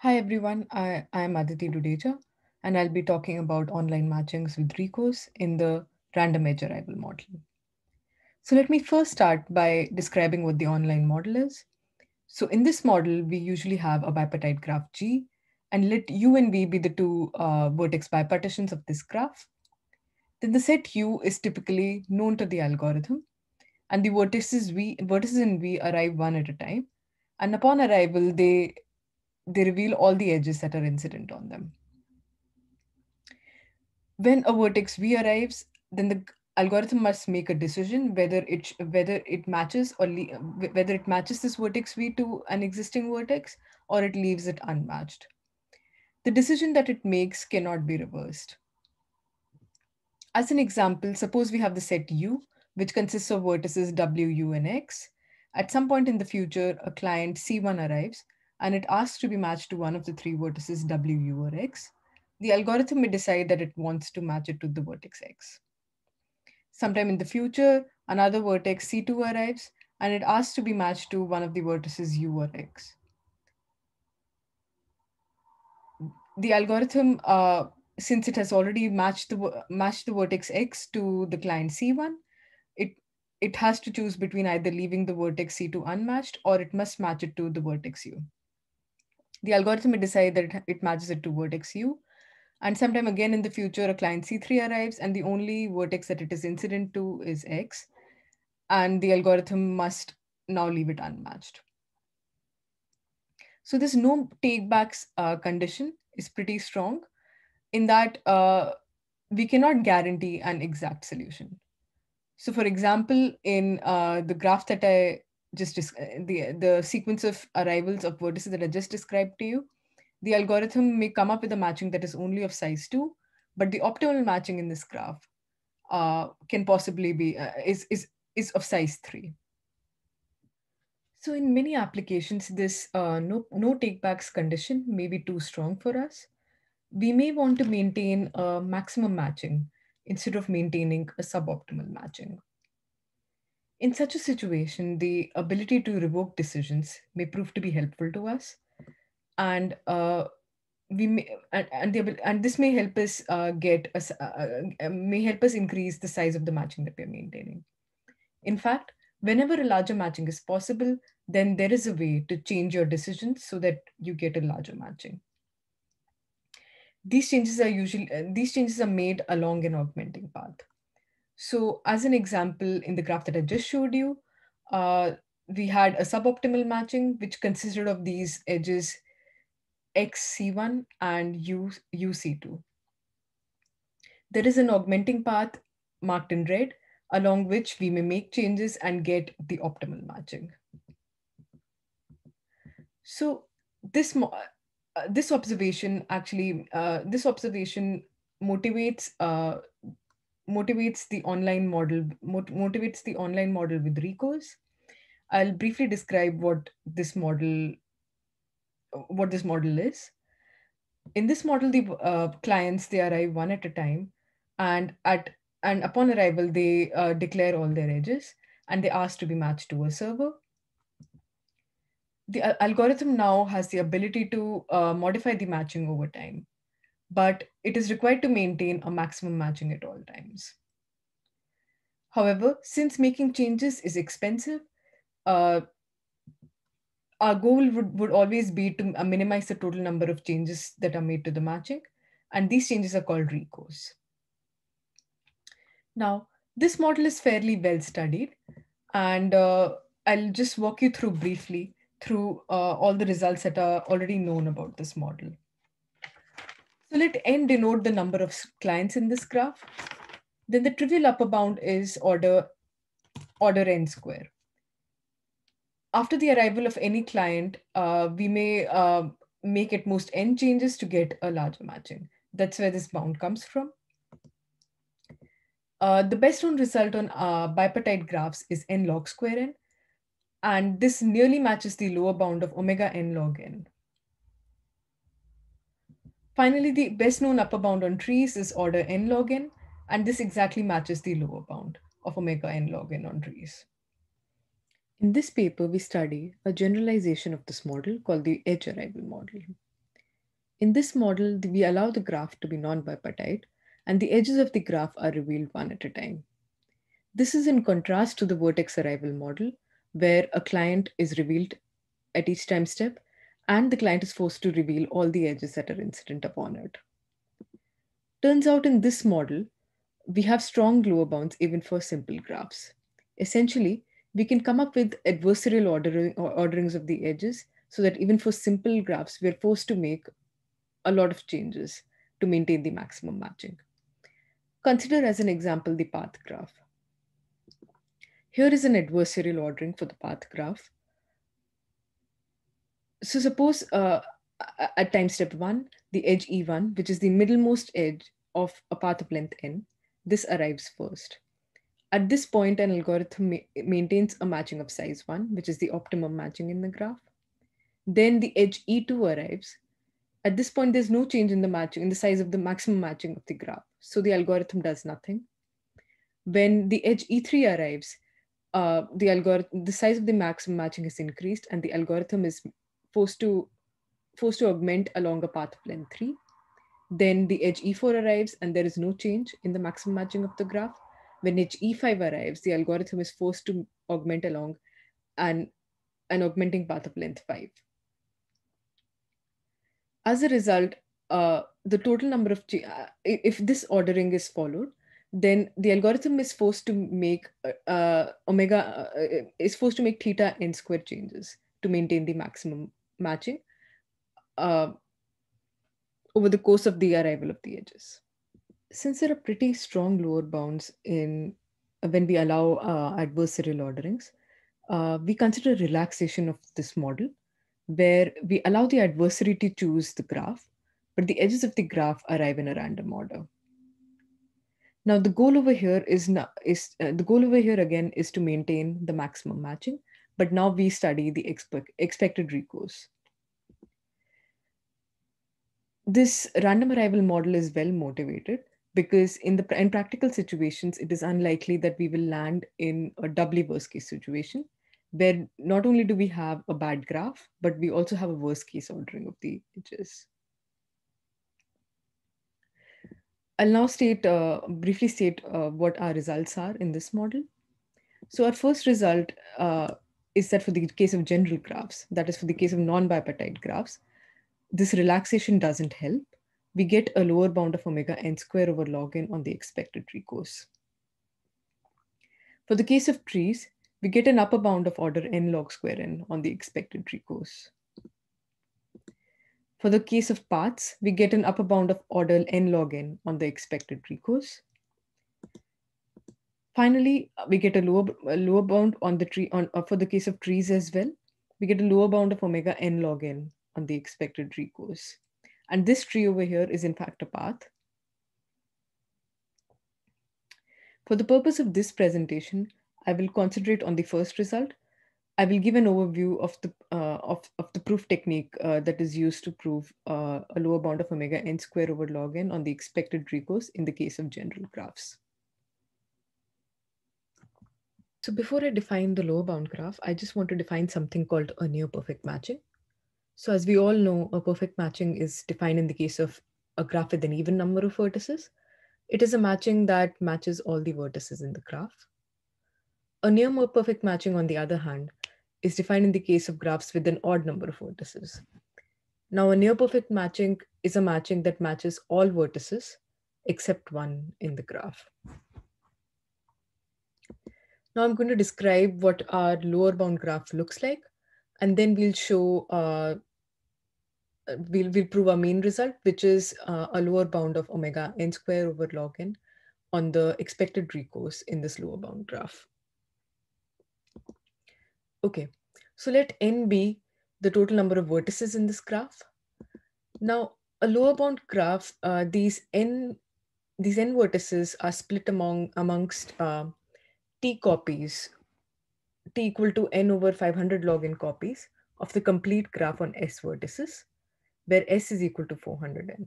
Hi everyone, I am Aditi Dudeja and I'll be talking about online matchings with Recourse in the random edge arrival model. So let me first start by describing what the online model is. So in this model, we usually have a bipartite graph G and let U and V be the two vertex bipartitions of this graph. Then the set U is typically known to the algorithm and the vertices in V arrive one at a time. And upon arrival, they reveal all the edges that are incident on them. When a vertex V arrives, then the algorithm must make a decision whether it matches whether it matches this vertex V to an existing vertex or it leaves it unmatched. The decision that it makes cannot be reversed. As an example, suppose we have the set U, which consists of vertices W, U, and X. At some point in the future, a client C1 arrives and it asks to be matched to one of the three vertices W, U, or X. The algorithm may decide that it wants to match it to the vertex X. Sometime in the future, another vertex C2 arrives and it asks to be matched to one of the vertices U or X. The algorithm, since it has already matched the vertex X to the client C1, it it has to choose between either leaving the vertex C2 unmatched or it must match it to the vertex U. The algorithm may decide that it matches it to vertex U, and sometime again in the future, a client C3 arrives and the only vertex that it is incident to is X, and the algorithm must now leave it unmatched. So this no takebacks condition is pretty strong in that we cannot guarantee an exact solution. So for example, in the graph that I the sequence of arrivals of vertices that I just described to you, the algorithm may come up with a matching that is only of size 2, but the optimal matching in this graph can possibly be is of size 3. So in many applications, this no takebacks condition may be too strong for us. We may want to maintain a maximum matching instead of maintaining a suboptimal matching. In such a situation, the ability to revoke decisions may prove to be helpful to us, and we may and this may help us may help us increase the size of the matching that we are maintaining. In fact, whenever a larger matching is possible, then there is a way to change your decisions so that you get a larger matching. These changes are made along an augmenting path. So as an example, in the graph that I just showed you, we had a suboptimal matching, which consisted of these edges XC1 and UC2. There is an augmenting path marked in red, along which we may make changes and get the optimal matching. So this mo- this observation motivates motivates the online model with Recourse. I'll briefly describe what this model is. In this model, the clients they arrive one at a time, and at and upon arrival they declare all their edges and they ask to be matched to a server. The algorithm now has the ability to modify the matching over time, but it is required to maintain a maximum matching at all times. However, since making changes is expensive, uh, our goal would always be to minimize the total number of changes that are made to the matching, and these changes are called recourse. Now, this model is fairly well studied, and I'll just walk you through briefly through all the results that are already known about this model. So let n denote the number of clients in this graph. Then the trivial upper bound is order n square. After the arrival of any client, we may make at most n changes to get a larger matching. That's where this bound comes from. The best known result on bipartite graphs is n log square n, and this nearly matches the lower bound of omega n log n. Finally, the best known upper bound on trees is order n log n, and this exactly matches the lower bound of omega n log n on trees. In this paper, we study a generalization of this model called the edge arrival model. In this model, we allow the graph to be non-bipartite, and the edges of the graph are revealed one at a time. This is in contrast to the vertex arrival model, where a client is revealed at each time step, and the client is forced to reveal all the edges that are incident upon it. Turns out in this model, we have strong lower bounds even for simple graphs. Essentially, we can come up with adversarial orderings of the edges so that even for simple graphs, we're forced to make a lot of changes to maintain the maximum matching. Consider as an example the path graph. Here is an adversarial ordering for the path graph. So suppose at time step 1, the edge E1, which is the middlemost edge of a path of length n, this arrives first. At this point, an algorithm maintains a matching of size 1, which is the optimum matching in the graph. Then the edge E2 arrives. At this point, there's no change in the matching, in the size of the maximum matching of the graph. So the algorithm does nothing. When the edge E3 arrives, the size of the maximum matching is increased, and the algorithm is forced to augment along a path of length 3. Then the edge E4 arrives, and there is no change in the maximum matching of the graph. When edge E5 arrives, the algorithm is forced to augment along an augmenting path of length 5. As a result, the total number of, if this ordering is followed, then the algorithm is forced to make is forced to make theta n square changes to maintain the maximum matching uh, over the course of the arrival of the edges. Since there are pretty strong lower bounds in when we allow adversarial orderings, we consider relaxation of this model, where we allow the adversary to choose the graph, but the edges of the graph arrive in a random order. Now, the goal over here the goal over here again is to maintain the maximum matching, but now we study the expected recourse. This random arrival model is well motivated because in practical situations, it is unlikely that we will land in a doubly worst case situation where not only do we have a bad graph, but we also have a worst case ordering of the edges. I'll now briefly state what our results are in this model. So our first result is that for the case of general graphs, that is for the case of non-bipartite graphs, this relaxation doesn't help. We get a lower bound of omega n square over log n on the expected recourse. For the case of trees, we get an upper bound of order n log square n on the expected recourse. For the case of paths, we get an upper bound of order n log n on the expected recourse. Finally, we get a lower bound on the tree for the case of trees as well. We get a lower bound of omega n log n on the expected recourse. And this tree over here is in fact a path. For the purpose of this presentation, I will concentrate on the first result. I will give an overview of the proof technique that is used to prove a lower bound of omega n square over log n on the expected recourse in the case of general graphs. So before I define the lower bound graph, I just want to define something called a near perfect matching. So as we all know, a perfect matching is defined in the case of a graph with an even number of vertices. It is a matching that matches all the vertices in the graph. A near more perfect matching, on the other hand, is defined in the case of graphs with an odd number of vertices. Now, a near perfect matching is a matching that matches all vertices except one in the graph. Now I'm going to describe what our lower bound graph looks like, and then we'll show we'll prove our main result, which is a lower bound of omega n square over log n on the expected recourse in this lower bound graph. Okay, so let n be the total number of vertices in this graph. Now, a lower bound graph, these n vertices are split amongst t copies, t equal to n over 500 log n copies of the complete graph on s vertices, where s is equal to 400n.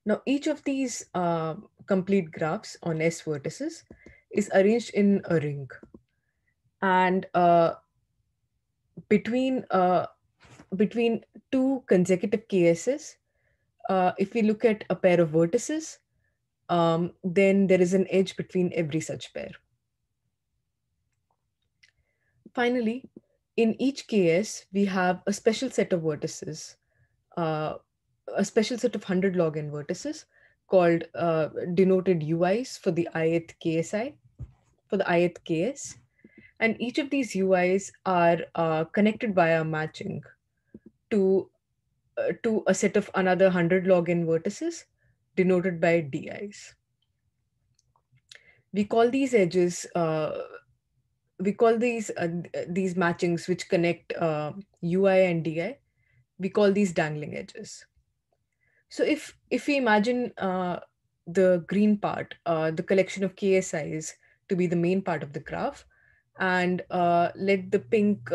Now, each of these complete graphs on S vertices is arranged in a ring. And between between two consecutive KSs, if we look at a pair of vertices, then there is an edge between every such pair. Finally, in each KS, we have a special set of vertices, uh, a special set of 100 log n vertices called denoted UIs for the ith KSI, for the ith KS. And each of these UIs are connected via matching to to a set of another 100 log n vertices denoted by DIs. We call these edges, we call these matchings which connect UI and DI, we call these dangling edges. So if we imagine the green part, the collection of KSIs to be the main part of the graph, and let the pink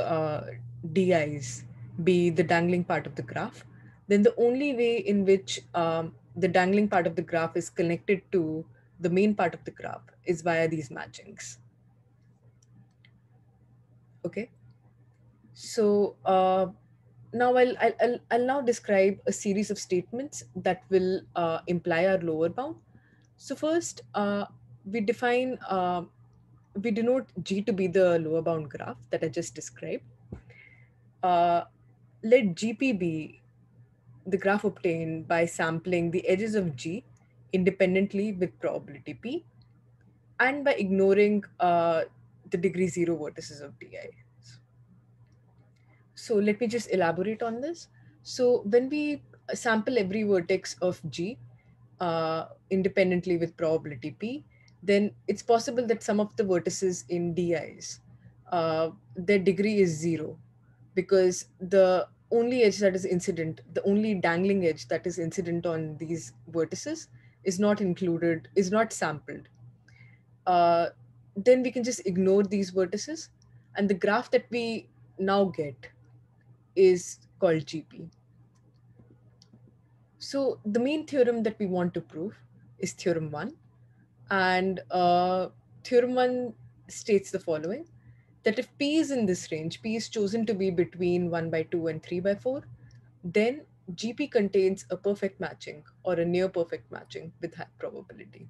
DIs be the dangling part of the graph, then the only way in which the dangling part of the graph is connected to the main part of the graph is via these matchings. Okay, so now I'll now describe a series of statements that will imply our lower bound. So first, we define, we denote G to be the lower bound graph that I just described. Uh, let GP be the graph obtained by sampling the edges of G independently with probability P and by ignoring the degree zero vertices of DI. So let me just elaborate on this. So when we sample every vertex of G independently with probability P, then it's possible that some of the vertices in DIs, their degree is zero, because the only edge that is incident, the only dangling edge that is incident on these vertices is not included, is not sampled. Uh, then we can just ignore these vertices, and the graph that we now get is called GP. So the main theorem that we want to prove is theorem 1. And theorem 1 states the following, that if P is in this range, P is chosen to be between 1 by 2 and 3 by 4, then GP contains a perfect matching or a near perfect matching with high probability.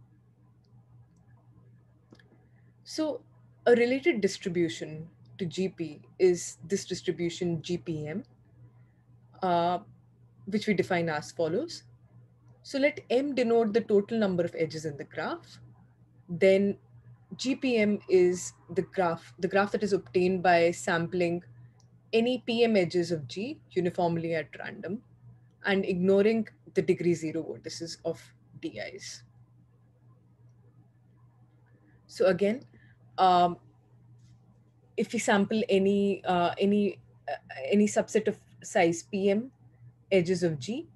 So a related distribution to GP is this distribution GPM, uh, which we define as follows. So let M denote the total number of edges in the graph. Then GPM is the graph that is obtained by sampling any PM edges of G uniformly at random and ignoring the degree zero vertices of DIs. So again, um, if we sample any subset of size PM edges of G,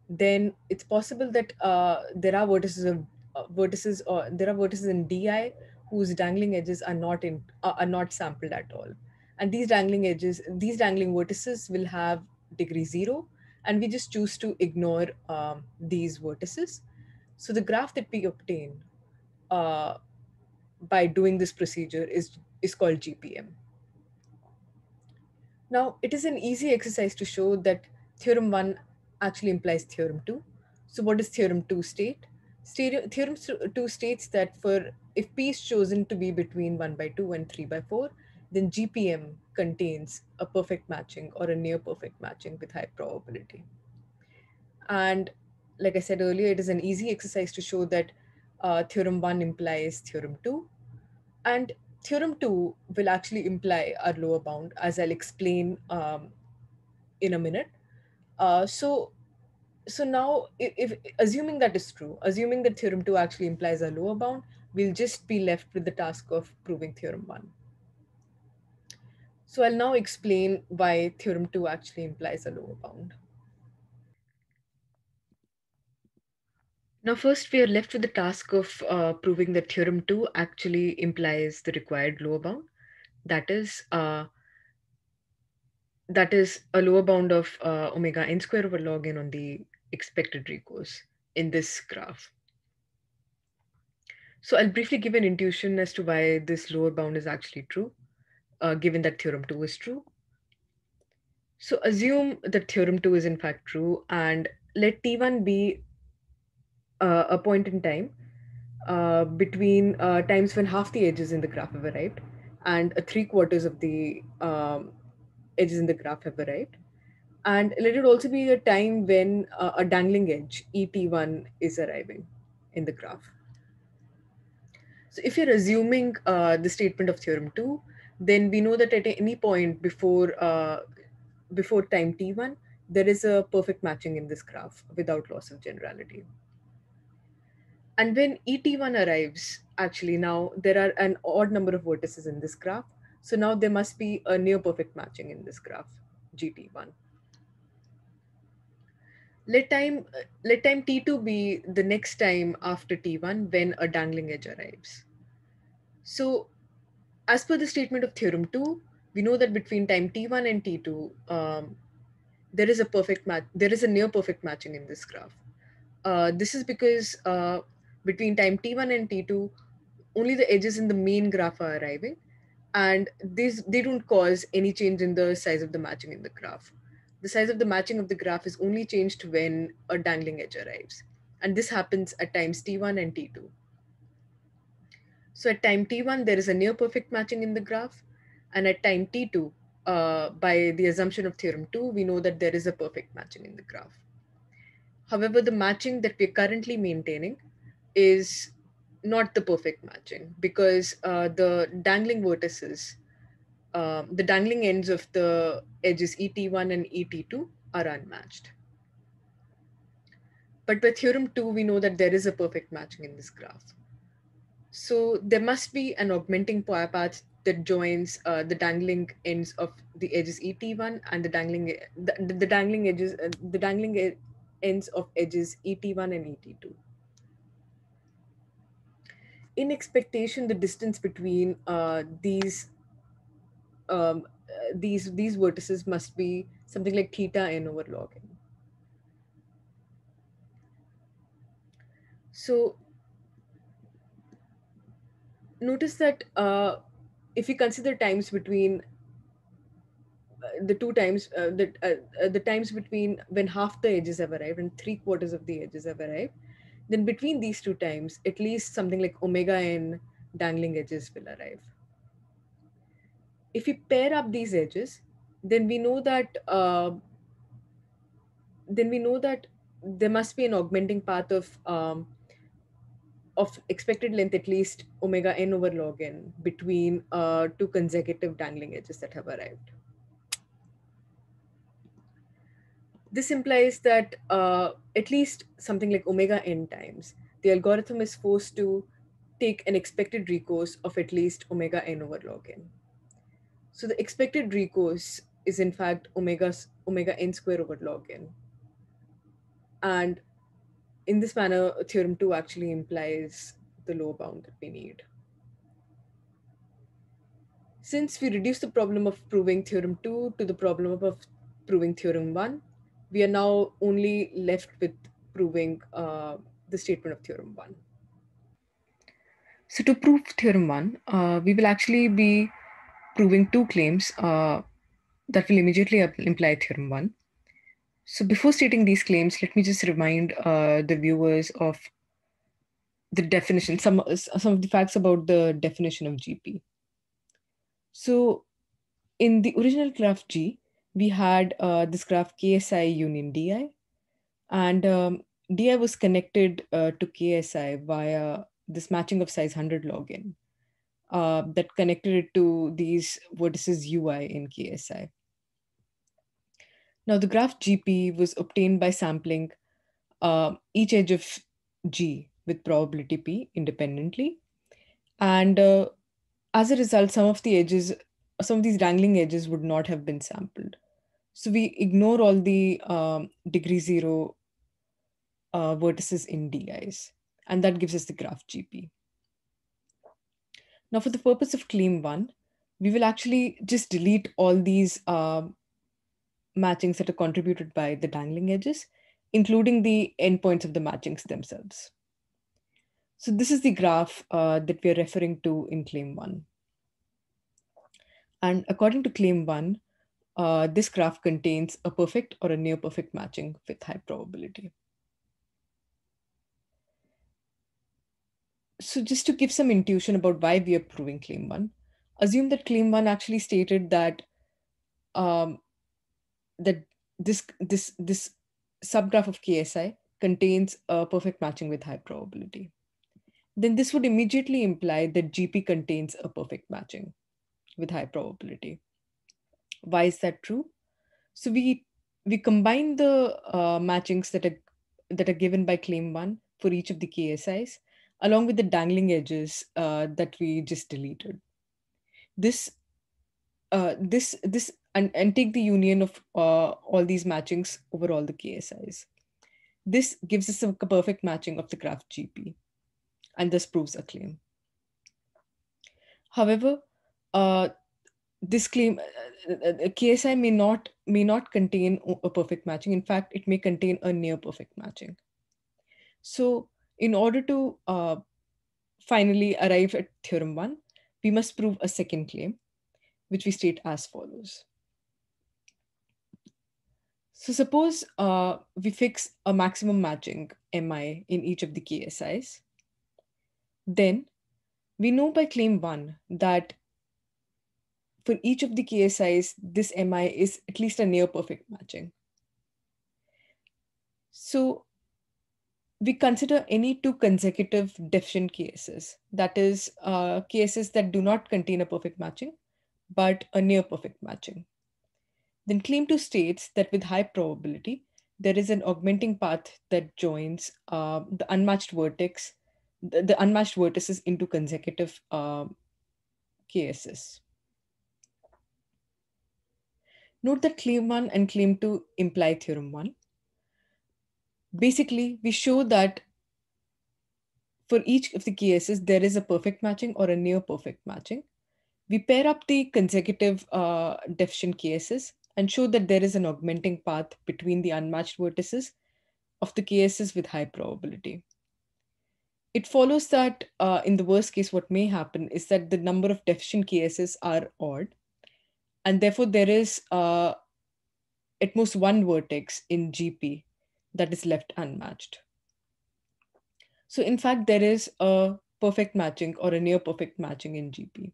then it's possible that there are vertices, or there are vertices in DI whose dangling edges are not sampled at all, and these dangling edges, these dangling vertices will have degree zero, and we just choose to ignore these vertices. So the graph that we obtain uh, by doing this procedure is called GPM. Now, it is an easy exercise to show that theorem 1 actually implies theorem 2. So what does theorem 2 state? Theorem 2 states that for if P is chosen to be between 1 by 2 and 3 by 4, then GPM contains a perfect matching or a near perfect matching with high probability. And like I said earlier, it is an easy exercise to show that theorem 1 implies theorem 2. And theorem 2 will actually imply our lower bound, as I'll explain in a minute. So now, if assuming that is true, assuming that theorem 2 actually implies a lower bound, we'll just be left with the task of proving theorem 1. So I'll now explain why theorem 2 actually implies a lower bound. Now, first, we are left with the task of proving that theorem 2 actually implies the required lower bound. That is, a lower bound of omega n square over log n on the expected recourse in this graph. So I'll briefly give an intuition as to why this lower bound is actually true, given that theorem 2 is true. So assume that theorem 2 is in fact true, and let T1 be a point in time between times when half the edges in the graph have arrived and three-quarters of the edges in the graph have arrived. And let it also be a time when a dangling edge, ET1, is arriving in the graph. So if you're assuming the statement of theorem 2, then we know that at any point before time t1, there is a perfect matching in this graph without loss of generality. And when et1 arrives, actually now there are an odd number of vertices in this graph. So now there must be a near perfect matching in this graph, gt1. Let time t2 be the next time after t1 when a dangling edge arrives. So as per the statement of theorem 2, we know that between time t1 and t2, there is a perfect match. There is a near perfect matching in this graph. This is because between time t1 and t2, only the edges in the main graph are arriving, and they don't cause any change in the size of the matching in the graph. The size of the matching of the graph is only changed when a dangling edge arrives, and this happens at times t1 and t2. So at time t1, there is a near perfect matching in the graph. And at time t2, by the assumption of theorem 2, we know that there is a perfect matching in the graph. However, the matching that we're currently maintaining is not the perfect matching because the dangling vertices, the dangling ends of the edges ET1 and ET2 are unmatched. But by theorem 2, we know that there is a perfect matching in this graph. So there must be an augmenting path that joins the dangling ends of the edges ET1 and the dangling edges ends of edges ET1 and ET2. In expectation, the distance between these vertices must be something like theta n over log n. So notice that if you consider times between the two times the times between when half the edges have arrived and three-quarters of the edges have arrived, then between these two times, at least something like omega n dangling edges will arrive. If we pair up these edges, then we know that there must be an augmenting path of expected length at least omega n over log n between two consecutive dangling edges that have arrived. This implies that at least something like omega n times, the algorithm is forced to take an expected recourse of at least omega n over log n. So the expected recourse is in fact omega n square over log n. And in this manner, theorem 2 actually implies the lower bound that we need. Since we reduced the problem of proving theorem 2 to the problem of proving theorem 1, we are now only left with proving the statement of theorem 1. So to prove theorem 1, we will actually be proving two claims that will immediately imply theorem 1. So before stating these claims, let me just remind the viewers of the definition, some of the facts about the definition of GP. So in the original graph G, we had this graph KSI union DI, and DI was connected to KSI via this matching of size 100 log n that connected it to these vertices UI in KSI. Now the graph GP was obtained by sampling each edge of G with probability P independently. And as a result, some of these dangling edges would not have been sampled. So we ignore all the degree zero vertices in DIs, and that gives us the graph GP. Now for the purpose of claim 1, we will actually just delete all these matchings that are contributed by the dangling edges, including the endpoints of the matchings themselves. So this is the graph that we are referring to in claim 1. And according to claim 1, this graph contains a perfect or a near perfect matching with high probability. So just to give some intuition about why we are proving claim one, assume that claim one actually stated that um, that this subgraph of KSI contains a perfect matching with high probability. Then this would immediately imply that GP contains a perfect matching with high probability. Why is that true? So we combine the matchings that are given by claim one for each of the KSIs, along with the dangling edges that we just deleted. This this and take the union of all these matchings over all the KSIs. This gives us a perfect matching of the graph GP, and this proves a claim. However, uh, this claim KSI may not contain a perfect matching. In fact, it may contain a near perfect matching. So, in order to finally arrive at theorem one, we must prove a second claim, which we state as follows. So suppose we fix a maximum matching MI in each of the KSIs. Then we know by claim one that for each of the KSIs, this MI is at least a near perfect matching. So we consider any two consecutive deficient cases, that is, cases that do not contain a perfect matching, but a near perfect matching. Then claim 2 states that with high probability, there is an augmenting path that joins the unmatched vertex, the unmatched vertices into consecutive cases. Note that claim 1 and claim 2 imply theorem 1. Basically, we show that for each of the cases, there is a perfect matching or a near perfect matching. We pair up the consecutive deficient cases and show that there is an augmenting path between the unmatched vertices of the cases with high probability. It follows that in the worst case, what may happen is that the number of deficient cases are odd, and therefore there is at most one vertex in GP that is left unmatched. So in fact, there is a perfect matching or a near perfect matching in GP.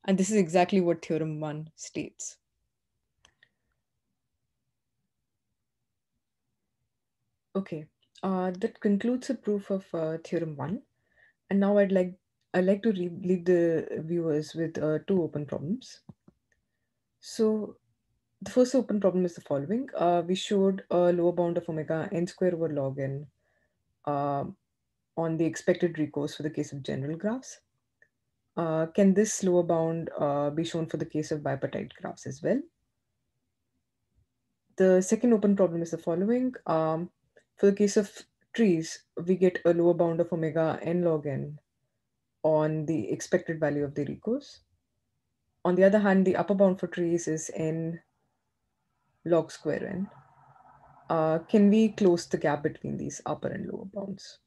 And this is exactly what theorem 1 states. Okay, that concludes the proof of theorem 1. And now I'd like to leave the viewers with two open problems. So the first open problem is the following. We showed a lower bound of omega n square over log n uh, on the expected recourse for the case of general graphs. Can this lower bound be shown for the case of bipartite graphs as well? The second open problem is the following. For the case of trees, we get a lower bound of omega n log n on the expected value of the recourse. On the other hand, the upper bound for trees is n log square n. Can we close the gap between these upper and lower bounds?